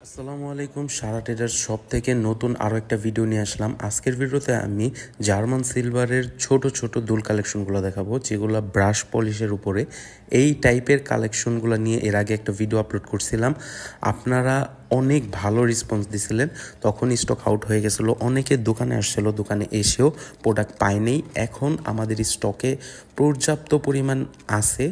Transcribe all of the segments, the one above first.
আসসালামু আলাইকুম। সারা traders shop থেকে নতুন আরও একটা ভিডিও নিয়ে আসলাম। আজকের ভিডিওতে আমি জার্মান সিলভারের ছোট ছোট দুল কালেকশনগুলো দেখাবো, যেগুলো ব্রাশ পলিশের উপরে। এই টাইপের কালেকশনগুলো নিয়ে এর আগে একটা ভিডিও আপলোড করছিলাম, আপনারা অনেক ভালো রেসপন্স দিছিলেন। তখন স্টক আউট হয়ে গেছিলো, অনেকে দোকানে আসছিলো, দোকানে এসেও প্রোডাক্ট পায়নি। এখন আমাদের স্টকে পর্যাপ্ত পরিমাণ আছে,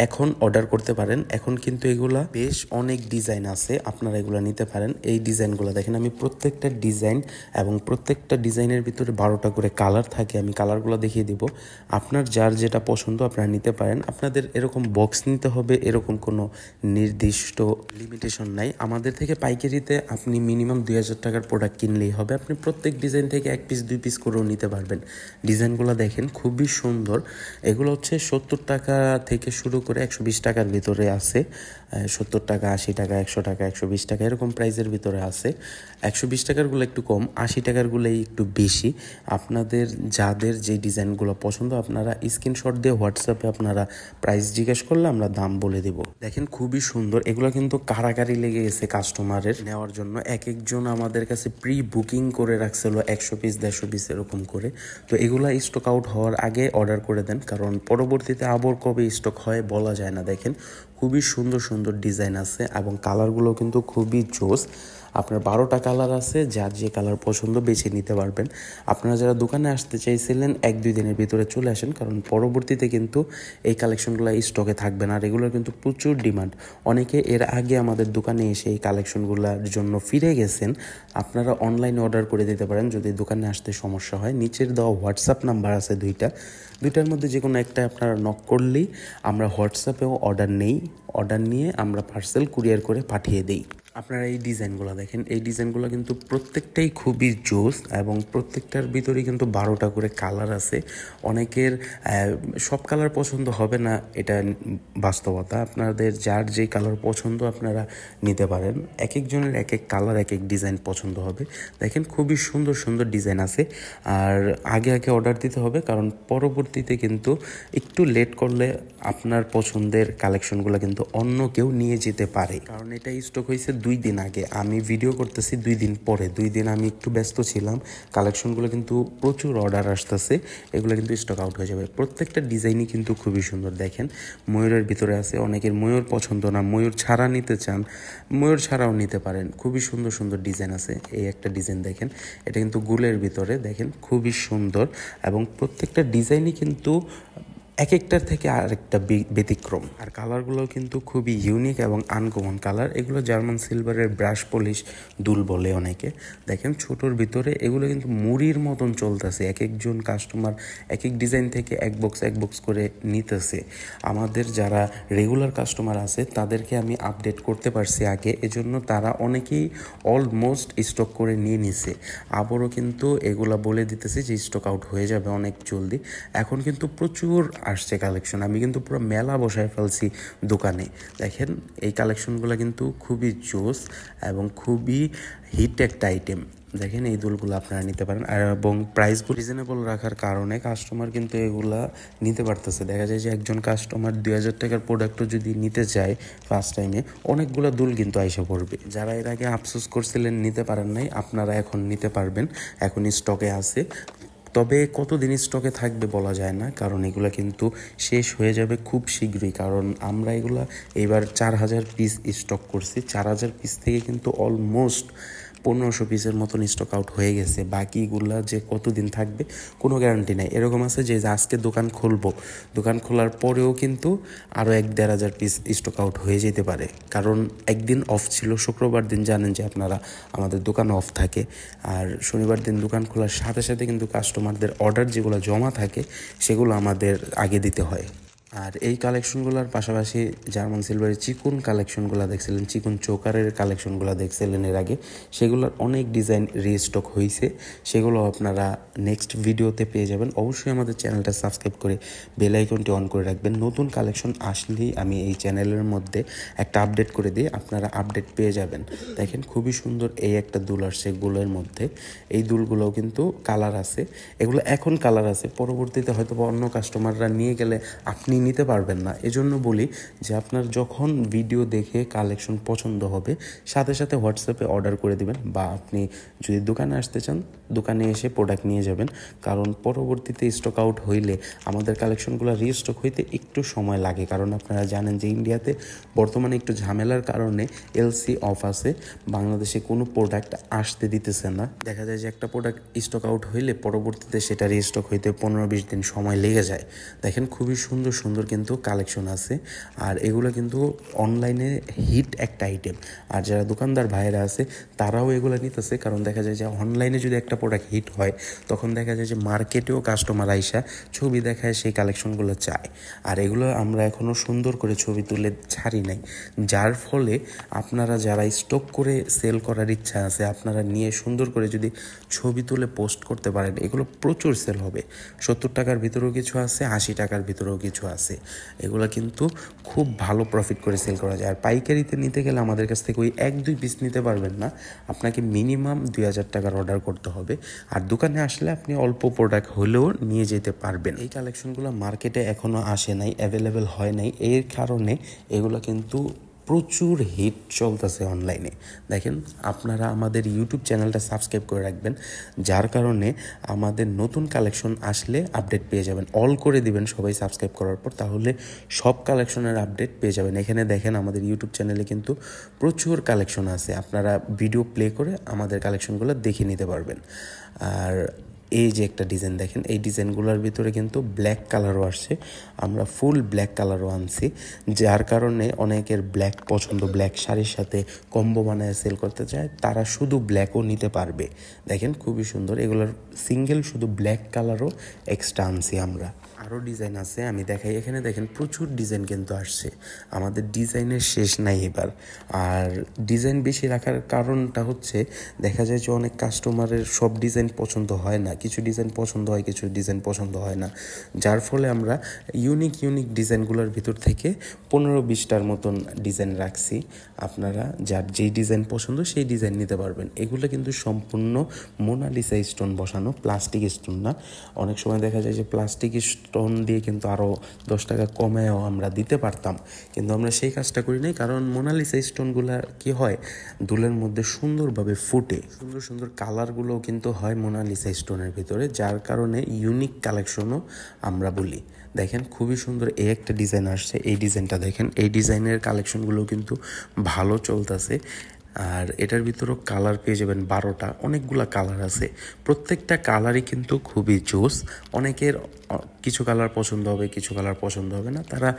এখন অর্ডার করতে পারেন। এখন কিন্তু এগুলা বেশ অনেক ডিজাইন আছে, আপনারা এগুলো নিতে পারেন। এই ডিজাইনগুলো দেখেন, আমি প্রত্যেকটা ডিজাইন এবং প্রত্যেকটা ডিজাইনের ভিতরে 12টা করে কালার থাকে, আমি কালারগুলো দেখিয়ে দিব। আপনার যার যেটা পছন্দ আপনারা নিতে পারেন। আপনাদের এরকম বক্স নিতে হবে এরকম কোনো নির্দিষ্ট লিমিটেশন নাই। আমাদের থেকে পাইকারিতে আপনি মিনিমাম 2000 টাকার প্রোডাক্ট কিনলেই হবে। আপনি প্রত্যেক ডিজাইন থেকে 1 পিস 2 পিস করেও নিতে পারবেন। ডিজাইনগুলো দেখেন খুবই সুন্দর। এগুলো হচ্ছে 70 টাকা থেকে শুরু করে 120 টাকার ভিতরে আছে। 70 টাকা, 80 টাকা, 100 টাকা, 120 টাকা এরকম প্রাইসের ভিতরে আছে। 120 টাকারগুলো একটু কম, 80 টাকারগুলোই একটু বেশি। আপনাদের যাদের যে ডিজাইনগুলো পছন্দ আপনারা স্ক্রিনশট দিয়ে হোয়াটসঅ্যাপে আপনারা প্রাইস জিজ্ঞেস করলে আমরা দাম বলে দেব। দেখেন খুবই সুন্দর। এগুলো কিন্তু কারাকারি লেগে গেছে কাস্টমারের নেওয়ার জন্য। এক একজন আমাদের কাছে প্রি বুকিং করে রাখছিল 100 পিস 150 পিস এরকম করে। তো এগুলা স্টক আউট হওয়ার আগে অর্ডার করে দেন, কারণ পরবর্তীতে আবার কবে স্টক হয় বলা যায় না। দেখেন খুবই সুন্দর সুন্দর ডিজাইন আছে এবং কালারগুলো কিন্তু খুবই জোস। আপনার 12টা কালার আছে, যার যে কালার পছন্দ বেছে নিতে পারবেন। আপনারা যারা দোকানে আসতে চাইছিলেন 1-2 দিনের ভিতরে চলে আসেন, কারণ পরবর্তীতে কিন্তু এই কালেকশনগুলো স্টকে থাকবে না। আর এগুলোর কিন্তু প্রচুর ডিমান্ড। অনেকে এর আগে আমাদের দোকানে এসে এই কালেকশনগুলোর জন্য ফিরে গেছেন। আপনারা অনলাইনে অর্ডার করে দিতে পারেন যদি দোকানে আসতে সমস্যা হয়। নিচের দেওয়া হোয়াটসঅ্যাপ নাম্বার আছে দুইটার মধ্যে যে কোনো একটা আপনারা নক করলেই আমরা হোয়াটসঅ্যাপেও অর্ডার নেই। অর্ডার নিয়ে আমরা পার্সেল কুরিয়ার করে পাঠিয়ে দিই। আপনারা এই ডিজাইনগুলো দেখেন, এই ডিজাইনগুলো কিন্তু প্রত্যেকটাই খুবই জোস এবং প্রত্যেকটার ভিতরেই কিন্তু 12টা করে কালার আছে। অনেকের সব কালার পছন্দ হবে না, এটা বাস্তবতা। আপনাদের যার যে কালার পছন্দ আপনারা নিতে পারেন। এক একজনের এক এক কালার এক এক ডিজাইন পছন্দ হবে। দেখেন খুবই সুন্দর সুন্দর ডিজাইন আছে। আর আগে আগে অর্ডার দিতে হবে, কারণ পরবর্তীতে কিন্তু একটু লেট করলে আপনার পছন্দের কালেকশনগুলো কিন্তু অন্য কেউ নিয়ে যেতে পারে। কারণ এটা স্টক হয়েছে 2 দিন আগে, আমি ভিডিও করতেছি 2 দিন পরে। 2 দিন আমি একটু ব্যস্ত ছিলাম। কালেকশনগুলো কিন্তু প্রচুর অর্ডার আসতেছে, এগুলো কিন্তু স্টক আউট হয়ে যাবে। প্রত্যেকটা ডিজাইনই কিন্তু খুবই সুন্দর। দেখেন ময়ূরের ভিতরে আছে, অনেকের ময়ূর পছন্দ না, ময়ূর ছাড়া নিতে চান, ময়ূর ছাড়াও নিতে পারেন। খুবই সুন্দর সুন্দর ডিজাইন আছে। এই একটা ডিজাইন দেখেন, এটা কিন্তু গুলের ভিতরে, দেখেন খুবই সুন্দর। এবং প্রত্যেকটা ডিজাইনই কিন্তু এক একটার থেকে আরেকটা ব্যতিক্রম। আর কালারগুলোও কিন্তু খুবই ইউনিক এবং আনকমন কালার। এগুলো জার্মান সিলভারের ব্রাশ পলিশ দুল বলে অনেকে। দেখেন ছোটোর ভিতরে এগুলো কিন্তু মুড়ির মতন চলতেছে। এক একজন কাস্টমার এক এক ডিজাইন থেকে এক বক্স করে নিতেছে। আমাদের যারা রেগুলার কাস্টমার আছে তাদেরকে আমি আপডেট করতে পারছি আগে, এজন্য তারা অনেকেই অলমোস্ট স্টক করে নিয়ে নিছে। আবারও কিন্তু এগুলা বলে দিতেছি যে স্টক আউট হয়ে যাবে অনেক জলদি। এখন কিন্তু প্রচুর আসছে কালেকশন, আমি কিন্তু পুরো মেলা বসায় ফেলছি দোকানে। দেখেন এই কালেকশনগুলো কিন্তু খুবই জোস এবং খুবই হিট একটা আইটেম। দেখেন এই দুলগুলো আপনারা নিতে পারেন। আর এবং প্রাইসগুলো রিজনেবল রাখার কারণে কাস্টমার কিন্তু এগুলা নিতে পারতেছে। দেখা যায় যে একজন কাস্টমার 2000 টাকার প্রোডাক্টও যদি নিতে চায় ফার্স্ট টাইমে, অনেকগুলো দুল কিন্তু আইসা পড়বে। যারা এর আগে আফসোস করছিলেন নিতে পারেন নাই, আপনারা এখন নিতে পারবেন, এখন স্টকে আছে। তবে কতদিন স্টকে থাকবে বলা যায় না, কারণ এগুলো কিন্তু শেষ হয়ে যাবে খুব শীঘ্রই। কারণ আমরা এগুলা এবার 4000 পিস স্টক করছি। 4000 পিস থেকে কিন্তু অলমোস্ট 1500 পিসের মতন স্টক আউট হয়ে গেছে। বাকিগুলা যে কতদিন থাকবে কোনো গ্যারান্টি নেই। এরকম আছে যে আজকে দোকান খুলবো, দোকান খোলার পরেও কিন্তু আরও 1-1500 পিস স্টক আউট হয়ে যেতে পারে। কারণ একদিন অফ ছিল, শুক্রবার দিন জানেন যে আপনারা আমাদের দোকান অফ থাকে। আর শনিবার দিন দোকান খোলার সাথে সাথে কিন্তু কাস্টমারদের অর্ডার যেগুলো জমা থাকে সেগুলো আমাদের আগে দিতে হয়। আর এই কালেকশনগুলোর পাশাপাশি জার্মান সিলভারের চিকুন কালেকশনগুলো দেখছিলেন, চিকুন চোকারের কালেকশনগুলো দেখছিলেন এর আগে, সেগুলোর অনেক ডিজাইন রিস্টক হয়েছে। সেগুলো আপনারা নেক্সট ভিডিওতে পেয়ে যাবেন। অবশ্যই আমাদের চ্যানেলটা সাবস্ক্রাইব করে বেল আইকনটি অন করে রাখবেন। নতুন কালেকশন আসলেই আমি এই চ্যানেলের মধ্যে একটা আপডেট করে দিই, আপনারা আপডেট পেয়ে যাবেন। দেখেন খুবই সুন্দর এই একটা দুল আসছে গুলের মধ্যে। এই দুলগুলোও কিন্তু কালার আছে, এগুলো এখন কালার আছে, পরবর্তীতে হয়তো অন্য কাস্টমাররা নিয়ে গেলে আপনি নিতে পারবেন না। এজন্য বলি যে আপনার যখন ভিডিও দেখে কালেকশন পছন্দ হবে সাথে সাথে হোয়াটসঅ্যাপে অর্ডার করে দিবেন, বা আপনি যদি দোকানে আসতে চান দোকানে এসে প্রোডাক্ট নিয়ে যাবেন, কারণ পরবর্তীতে স্টক আউট হইলে আমাদের কালেকশনগুলো রিস্টক হইতে একটু সময় লাগে। কারণ আপনারা জানেন যে ইন্ডিয়াতে বর্তমানে একটু ঝামেলার কারণে এলসি অফ আছে, বাংলাদেশে কোনো প্রোডাক্ট আসতে দিতেছে না। দেখা যায় যে একটা প্রোডাক্ট স্টক আউট হইলে পরবর্তীতে সেটা রিস্টক হইতে 15-20 দিন সময় লেগে যায়। দেখেন খুবই সুন্দর সুন্দর কিন্তু কালেকশন আছে, আর এগুলো কিন্তু অনলাইনে হিট একটা আইটেম। আর যারা দোকানদার ভাইয়েরা আছে তারাও এগুলো নিতেছে, কারণ দেখা যায় যে অনলাইনে যদি একটা প্রোডাক্ট হিট হয় তখন দেখা যায় যে মার্কেটেও কাস্টমার আইসা ছবি দেখায় সেই কালেকশনগুলো চায়। আর এগুলো আমরা এখনও সুন্দর করে ছবি তুলে ছাড়ি নাই, যার ফলে আপনারা যারা স্টক করে সেল করার ইচ্ছা আছে আপনারা নিয়ে সুন্দর করে যদি ছবি তুলে পোস্ট করতে পারেন এগুলো প্রচুর সেল হবে। 70 টাকার ভিতরেও কিছু আছে, 80 টাকার ভিতরেও কিছু আছে। এগুলো কিন্তু খুব ভালো প্রফিট করে সেল করা যায়। আর পাইকারিতে নিতে গেলে আমাদের কাছ থেকে ওই 1-2 পিস নিতে পারবেন না, আপনাকে মিনিমাম 2000 টাকার অর্ডার করতে হবে। আর দোকানে আসলে আপনি অল্প প্রোডাক্ট হলেও নিয়ে যেতে পারবেন। এই কালেকশনগুলো মার্কেটে এখনও আসে নাই, অ্যাভেলেবেল হয় নাই, এর কারণে এগুলো কিন্তু প্রচুর হিট চলতেছে অনলাইনে। দেখেন আপনারা আমাদের ইউটিউব চ্যানেলটা সাবস্ক্রাইব করে রাখবেন, যার কারণে আমাদের নতুন কালেকশন আসলে আপডেট পেয়ে যাবেন। অল করে দিবেন সবাই সাবস্ক্রাইব করার পর, তাহলে সব কালেকশনের আপডেট পেয়ে যাবেন। এখানে দেখেন আমাদের ইউটিউব চ্যানেলে কিন্তু প্রচুর কালেকশন আছে, আপনারা ভিডিও প্লে করে আমাদের কালেকশনগুলো দেখে নিতে পারবেন। আর এই যে একটা ডিজাইন দেখেন, এই ডিজাইনগুলোর ভিতরে কিন্তু ব্ল্যাক কালারও আসছে, আমরা ফুল ব্ল্যাক কালারও আনছি, যার কারণে অনেকের ব্ল্যাক পছন্দ, ব্ল্যাক শাড়ির সাথে কম্বো বানায় সেল করতে চায়, তারা শুধু ব্ল্যাকও নিতে পারবে। দেখেন খুবই সুন্দর, এগুলোর সিঙ্গেল শুধু ব্ল্যাক কালারও এক্সট্রা আনছি আমরা। আরও ডিজাইন আছে আমি দেখাই, এখানে দেখেন প্রচুর ডিজাইন কিন্তু আসছে, আমাদের ডিজাইনের শেষ নাই এবার। আর ডিজাইন বেশি রাখার কারণটা হচ্ছে দেখা যায় যে অনেক কাস্টমারের সব ডিজাইন পছন্দ হয় না, কিছু ডিজাইন পছন্দ হয় কিছু ডিজাইন পছন্দ হয় না, যার ফলে আমরা ইউনিক ডিজাইনগুলোর ভিতর থেকে 15-20টার মতন ডিজাইন রাখছি। আপনারা যার যেই ডিজাইন পছন্দ সেই ডিজাইন নিতে পারবেন। এগুলো কিন্তু সম্পূর্ণ মোনালিসা স্টোন বসানো, প্লাস্টিক স্টোন না। অনেক সময় দেখা যায় যে প্লাস্টিক স্টোন দিয়ে কিন্তু আরও 10 টাকা কমেও আমরা দিতে পারতাম, কিন্তু আমরা সেই কাজটা করি নাই, কারণ মোনালিসা স্টোনগুলো কি হয় দুলের মধ্যে সুন্দরভাবে ফুটে, সুন্দর সুন্দর কালারগুলোও কিন্তু হয় মোনালিসা স্টোনের ভিতরে, যার কারণে ইউনিক কালেকশনও আমরা বলি। দেখেন খুবই সুন্দর এই একটা ডিজাইন আসছে, এই ডিজাইনটা দেখেন, এই ডিজাইনের কালেকশনগুলো কিন্তু ভালো চলতেছে। আর এটার ভিতরেও কালার পেয়ে যাবেন 12টা, অনেকগুলা কালার আছে, প্রত্যেকটা কালারই কিন্তু খুবই জোস। অনেকের কিছু কালার পছন্দ হবে কিছু কালার পছন্দ হবে না, তারা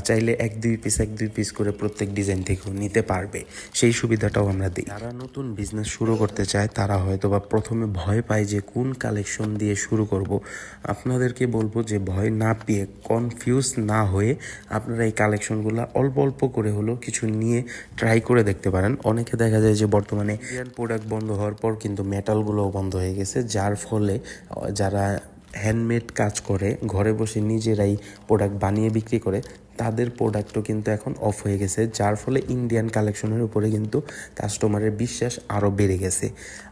চাইলে 1-2 পিস করে প্রত্যেক ডিজাইন থেকেও নিতে পারবে, সেই সুবিধাটাও আমরা দিই। যারা নতুন বিজনেস শুরু করতে চায় তারা হয়তো বা প্রথমে ভয় পায় যে কোন কালেকশন দিয়ে শুরু করব, আপনাদেরকে বলবো যে ভয় না পেয়ে, কনফিউজ না হয়ে আপনারা এই কালেকশনগুলো অল্প অল্প করে হলেও কিছু নিয়ে ট্রাই করে দেখতে পারেন। অনেকে দেখা যায় যে বর্তমানে ইন্ডিয়ান প্রোডাক্ট বন্ধ হওয়ার পর কিন্তু মেটালগুলোও বন্ধ হয়ে গেছে, যার ফলে যারা হ্যান্ডমেড কাজ করে ঘরে বসে নিজেরাই প্রোডাক্ট বানিয়ে বিক্রি করে তাদের প্রোডাক্টও কিন্তু এখন অফ হয়ে গেছে, যার ফলে ইন্ডিয়ান কালেকশনের উপরে কিন্তু কাস্টমারের বিশ্বাস আরও বেড়ে গেছে।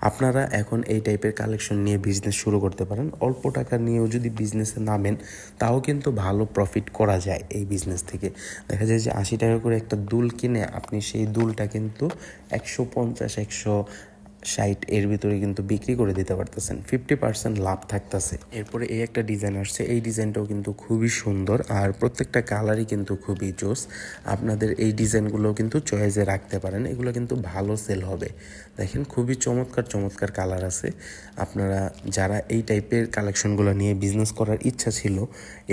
আপনারা এখন এই টাইপের কালেকশন নিয়ে বিজনেস শুরু করতে পারেন, অল্প টাকা নিয়েও যদি বিজনেসে নামেন তাও কিন্তু ভালো প্রফিট করা যায় এই বিজনেস থেকে। দেখা যায় যে 80 টাকা করে একটা দুল কিনে আপনি সেই দুলটা কিন্তু 150-160 এর ভিতরে কিন্তু বিক্রি করে দিতে পারতেছেন, 50% লাভ থাকতেছে। এরপরে এই একটা ডিজাইন আসছে, এই ডিজাইনটাও কিন্তু খুবই সুন্দর, আর প্রত্যেকটা কালারই কিন্তু খুবই জোস। আপনাদের এই ডিজাইনগুলো কিন্তু চয়েসে রাখতে পারেন, এগুলো কিন্তু ভালো সেল হবে। দেখেন খুবই চমৎকার কালার আছে। আপনারা যারা এই টাইপের কালেকশনগুলো নিয়ে বিজনেস করার ইচ্ছা ছিল,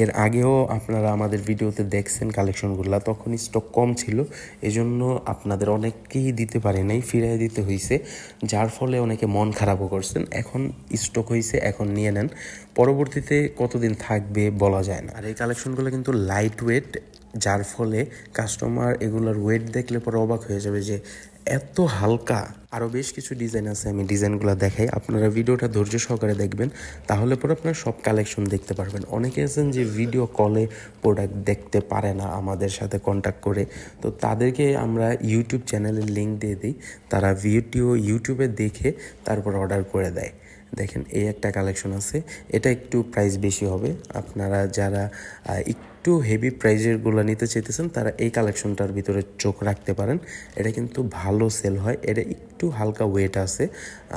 এর আগেও আপনারা আমাদের ভিডিওতে দেখছেন কালেকশনগুলো, তখন স্টক কম ছিল, এজন্য আপনাদের অনেককেই দিতে পারে নাই, ফিরিয়ে দিতে হয়েছে, যার ফলে অনেকে মন খারাপও করছেন। এখন স্টক হয়েছে, এখন নিয়ে নেন, পরবর্তীতে কতদিন থাকবে বলা যায় না। আর এই কালেকশনগুলো কিন্তু লাইট ওয়েট, যার ফলে কাস্টমার এগুলোর ওয়েট দেখলে পরে অবাক হয়ে যাবে যে এত হালকা। আরও বেশ কিছু ডিজাইন আছে, আমি ডিজাইনগুলো দেখাই, আপনারা ভিডিওটা ধৈর্য সহকারে দেখবেন, তাহলে পরে আপনারা সব কালেকশন দেখতে পারবেন। অনেকে আছেন যে ভিডিও কলে প্রোডাক্ট দেখতে পারে না আমাদের সাথে কন্ট্যাক্ট করে, তো তাদেরকে আমরা ইউটিউব চ্যানেলের লিঙ্ক দিয়ে দিই, তারা ভিডিও ইউটিউবে দেখে তারপর অর্ডার করে দেয়। দেখেন এই একটা কালেকশন আছে, এটা একটু প্রাইস বেশি হবে, আপনারা যারা একটু একটু হেভি প্রাইজেরগুলো নিতে চাইতেছেন তারা এই কালেকশনটার ভিতরে চোখ রাখতে পারেন। এটা কিন্তু ভালো সেল হয়, এটা একটু হালকা ওয়েট আছে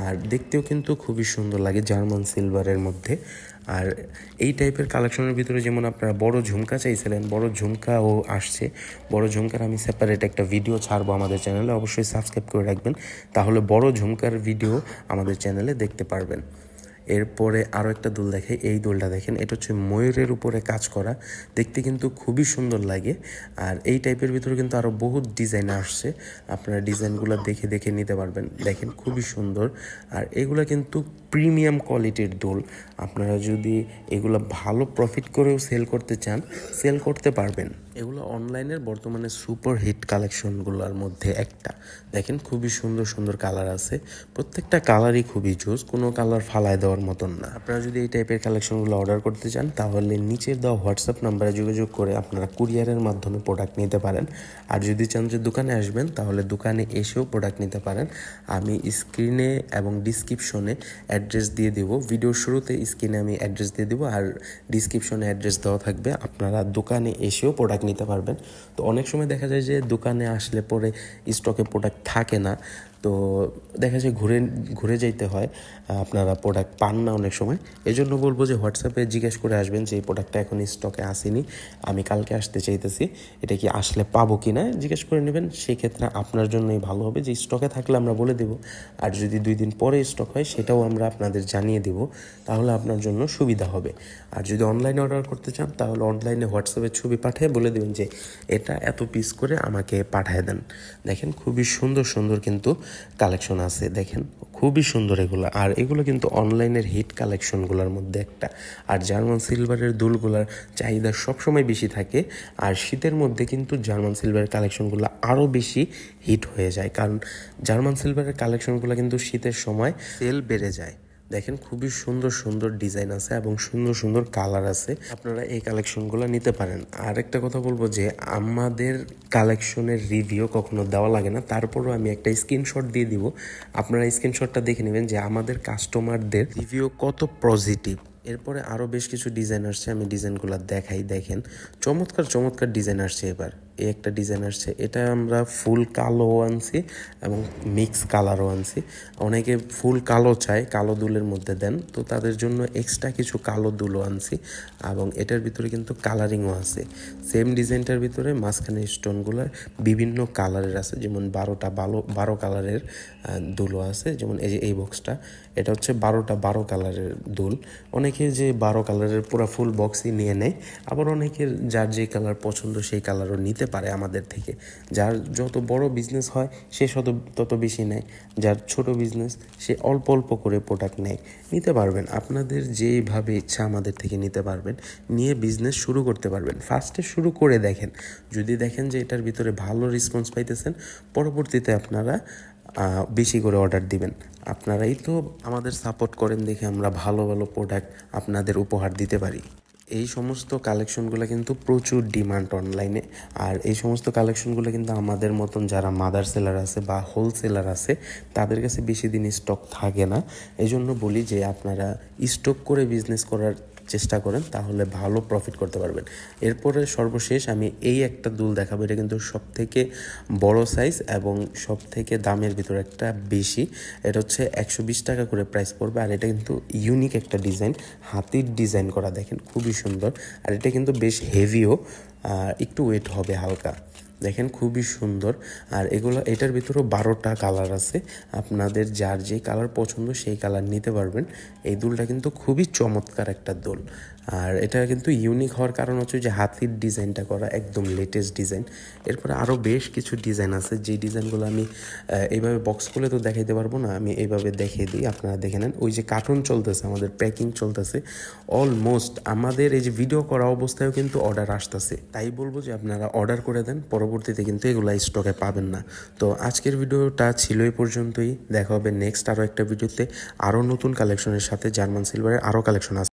আর দেখতেও কিন্তু খুবই সুন্দর লাগে জার্মান সিলভারের মধ্যে। আর এই টাইপের কালেকশনের ভিতরে যেমন আপনারা বড় ঝুমকা চাইছিলেন, বড় ঝুমকাও আসছে। বড় ঝুমকার আমি সেপারেট একটা ভিডিও ছাড়বো আমাদের চ্যানেলে, অবশ্যই সাবস্ক্রাইব করে রাখবেন, তাহলে বড় ঝুমকার ভিডিও আমাদের চ্যানেলে দেখতে পারবেন। এরপরে আরও একটা দুল দেখে, এই দুলটা দেখেন, এটা হচ্ছে ময়ূরের উপরে কাজ করা, দেখতে কিন্তু খুবই সুন্দর লাগে। আর এই টাইপের ভিতরে কিন্তু আরও বহুত ডিজাইন আসছে, আপনারা ডিজাইনগুলো দেখে দেখে নিতে পারবেন। দেখেন খুবই সুন্দর, আর এগুলো কিন্তু প্রিমিয়াম কোয়ালিটির দুল। আপনারা যদি এগুলো ভালো প্রফিট করেও সেল করতে চান, সেল করতে পারবেন। এগুলো অনলাইনের বর্তমানে সুপার হিট কালেকশনগুলোর মধ্যে একটা। দেখেন খুবই সুন্দর সুন্দর কালার আছে, প্রত্যেকটা কালারই খুবই জোস, কোনো কালার ফালায় দেওয়ার মতন না। আপনারা যদি এই টাইপের কালেকশনগুলো অর্ডার করতে চান তাহলে নিচের দেওয়া হোয়াটসঅ্যাপ নাম্বারে যোগাযোগ করে আপনারা কুরিয়ারের মাধ্যমে প্রোডাক্ট নিতে পারেন। আর যদি চান যে দোকানে আসবেন তাহলে দোকানে এসেও প্রোডাক্ট নিতে পারেন। আমি স্ক্রিনে এবং ডিসক্রিপশনে অ্যাড্রেস দিয়ে দেব, ভিডিওর শুরুতে স্ক্রিনে আমি অ্যাড্রেস দিয়ে দেবো আর ডিসক্রিপশনে অ্যাড্রেস দেওয়া থাকবে, আপনারা দোকানে এসেও প্রোডাক্ট নিতে পারবেন। তো অনেক সময় দেখা যায় যে দোকানে আসলে পরে স্টকে প্রোডাক্ট থাকে না, তো দেখা যায় ঘুরে ঘুরে যাইতে হয়, আপনারা প্রোডাক্ট পান না অনেক সময়। এই জন্য বলবো যে হোয়াটসঅ্যাপে জিজ্ঞেস করে আসবেন যে এই প্রোডাক্টটা এখন স্টকে আসেনি, আমি কালকে আসতে চাইতেছি, এটা কি আসলে পাবো কি না জিজ্ঞেস করে নেবেন। সেক্ষেত্রে আপনার জন্যই ভালো হবে যে স্টকে থাকলে আমরা বলে দেবো, আর যদি 2 দিন পরে স্টক হয় সেটাও আমরা আপনাদের জানিয়ে দেব, তাহলে আপনার জন্য সুবিধা হবে। আর যদি অনলাইনে অর্ডার করতে চান তাহলে অনলাইনে হোয়াটসঅ্যাপে ছবি পাঠিয়ে বলে দেবেন যে এটা এত পিস করে আমাকে পাঠিয়ে দেন। দেখেন খুবই সুন্দর সুন্দর কিন্তু কালেকশন আছে, দেখেন খুবই সুন্দর এগুলো। আর এগুলো কিন্তু অনলাইনের হিট কালেকশনগুলোর মধ্যে একটা। আর জার্মান সিলভারের দুলগুলার চাহিদা সবসময় বেশি থাকে, আর শীতের মধ্যে কিন্তু জার্মান সিলভারের কালেকশনগুলো আরও বেশি হিট হয়ে যায়, কারণ জার্মান সিলভারের কালেকশনগুলো কিন্তু শীতের সময় সেল বেড়ে যায়। দেখেন খুবই সুন্দর সুন্দর ডিজাইন আছে এবং সুন্দর সুন্দর কালার আছে, আপনারা এই কালেকশনগুলো নিতে পারেন। আর একটা কথা বলবো যে আমাদের কালেকশনের রিভিউ কখনো দেওয়া লাগে না, তারপরও আমি একটা স্ক্রিনশট দিয়ে দিব, আপনারা স্ক্রিনশটটা দেখে নেবেন যে আমাদের কাস্টমারদের রিভিউ কত পজিটিভ। এরপরে আরও বেশ কিছু ডিজাইন আসছে, আমি ডিজাইনগুলো দেখাই। দেখেন চমৎকার চমৎকার ডিজাইন আসছে। এবার এই একটা ডিজাইন আসছে, এটা আমরা ফুল কালোও আনছি এবং মিক্স কালারও আনছি। অনেকে ফুল কালো চায়, কালো দুলের মধ্যে দেন, তো তাদের জন্য এক্সট্রা কিছু কালো দুলও আনছি এবং এটার ভিতরে কিন্তু কালারিংও আছে। সেম ডিজাইনটার ভিতরে মাঝখানে স্টোনগুলো বিভিন্ন কালারের আছে, যেমন 12 কালারের দুলও আছে। যেমন এই যে এই বক্সটা, এটা হচ্ছে 12 কালারের দুল। অনেকে যে 12 কালারের পুরো ফুল বক্সই নিয়ে নেয়, আবার অনেকের যার যে কালার পছন্দ সেই কালারও নিতে পারে আমাদের থেকে। যার যত বড় বিজনেস হয় সে তত বেশি নেয়, যার ছোট বিজনেস সে অল্প অল্প করে প্রোডাক্ট নেয়। নিতে পারবেন, আপনাদের যেভাবে ইচ্ছা আমাদের থেকে নিতে পারবেন, নিয়ে বিজনেস শুরু করতে পারবেন। ফার্স্টে শুরু করে দেখেন, যদি দেখেন যে এটার ভিতরে ভালো রেসপন্স পাইতেছেন, পরবর্তীতে আপনারা বেশি করে অর্ডার দিবেন। আপনারাই তো আমাদের সাপোর্ট করেন দেখে আমরা ভালো ভালো প্রোডাক্ট আপনাদের উপহার দিতে পারি। এই সমস্ত কালেকশনগুলো কিন্তু প্রচুর ডিমান্ড অনলাইনে, আর এই সমস্ত কালেকশনগুলো কিন্তু আমাদের মতন যারা মাদার সেলার আছে বা হোলসেলার আছে তাদের কাছে বেশি দিন স্টক থাকে না। এই জন্য বলি যে আপনারা স্টক করে বিজনেস করার চেষ্টা করেন, তাহলে ভালো প্রফিট করতে পারবেন। এরপরে সর্বশেষ আমি এই একটা দুল দেখাবো, এটা কিন্তু সব থেকে বড় সাইজ এবং সব থেকে দামের ভিতরে একটা বেশি। এটা হচ্ছে 120 টাকা করে প্রাইস পড়বে, আর এটা কিন্তু ইউনিক একটা ডিজাইন, হাতির ডিজাইন করা, দেখেন খুবই সুন্দর। আর এটা কিন্তু বেশ হেভিও, একটু ওয়েট হবে হালকা। দেখেন খুবই সুন্দর। আর এটার ভিতরেও 12টা কালার আছে, আপনাদের যার যে কালার পছন্দ সেই কালার নিতে পারবেন। এই দুলটা কিন্তু খুবই চমৎকার একটা দুল, আর এটা কিন্তু ইউনিক হওয়ার কারণ হচ্ছে যে হাতির ডিজাইনটা করা, একদম লেটেস্ট ডিজাইন। এরপরে আরও বেশ কিছু ডিজাইন আছে, যে ডিজাইনগুলো আমি এইভাবে বক্স খুলে তো দেখাইতে পারবো না, আমি এইভাবে দেখিয়ে দিই, আপনারা দেখে নেন। ওই যে কার্টুন চলতেছে, আমাদের প্যাকিং চলতেছে অলমোস্ট, আমাদের এই যে ভিডিও করা অবস্থায়ও কিন্তু অর্ডার আসতেছে। তাই বলবো যে আপনারা অর্ডার করে দেন, পরবর্তীতে কিন্তু এগুলো স্টকে পাবেন না। তো আজকের ভিডিওটা ছিল এই পর্যন্তই, দেখা হবে নেক্সট আরও একটা ভিডিওতে আরও নতুন কালেকশনের সাথে। জার্মান সিলভারের আরও কালেকশন আছে।